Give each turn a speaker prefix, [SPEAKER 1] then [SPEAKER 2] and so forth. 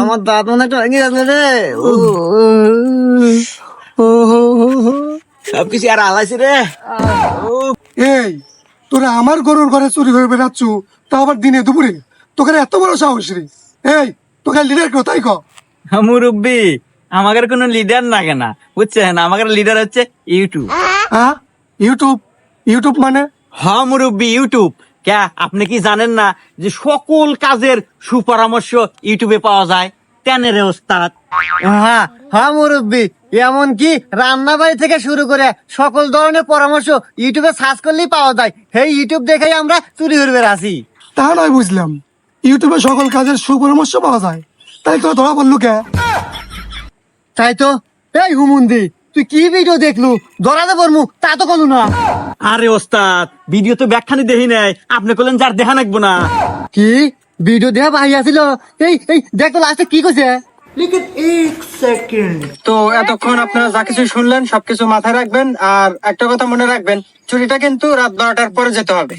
[SPEAKER 1] আমার দাঁত মনে একটা ভেঙে যাচ্ছে রে। সবকিছু আর আলাইছি রে।
[SPEAKER 2] এই তোরা আমার গরুর ঘরে চুরি করে বেড়াচ্ছ, তা আবার দিনে দুপুরে, তোকে এত বড় সাহস রে? এই তোকে লিডার কেউ তাই কর?
[SPEAKER 3] মুরব্বী আমাদের কোনো লিডার লাগে না, বুঝছেন? আমাদের লিডার হচ্ছে ইউটিউব।
[SPEAKER 2] হ্যাঁ, ইউটিউব? ইউটিউব মানে?
[SPEAKER 3] হ্যাঁ মুরব্বী, ইউটিউব। কে আপনি কি জানেন না যে সকল কাজের সুপরামর্শ ইউটিউবে পাওয়া যায়? তেনের ওস্তাদ।
[SPEAKER 1] হ্যাঁ হ্যাঁ মুরব্বী, এমনকি রান্না বাড়ি থেকে শুরু করে সকল ধরনের পরামর্শ ইউটিউবে সার্চ করলেই পাওয়া যায়। সেই ইউটিউব দেখেই আমরা চুরি করবে আসি।
[SPEAKER 2] তা নয় বুঝলাম, ইউটিউবে সকল কাজের সুপরামর্শ পাওয়া যায়, তাই তোরা ধরা পড়লু কে?
[SPEAKER 1] তাই তো। এই হুমুন্দি, তুই কি ভিডিও দেখলু? ধরাতে পারমু তা তো কোনো না।
[SPEAKER 3] আরে ওস্তাদ, ভিডিও তো ব্যাখ্যানি দেখি নাই, আপনি করলেন যার দেখা নাকবো না।
[SPEAKER 1] কি ভিডিও দেখা ভাই আসিল? এই এই দেখ তো লাস্টে কি কইছে।
[SPEAKER 4] তো এতক্ষণ আপনারা যা কিছু শুনলেন সবকিছু মাথায় রাখবেন, আর একটা কথা মনে রাখবেন, চুরিটা কিন্তু রাত 12টার পরে যেতে হবে।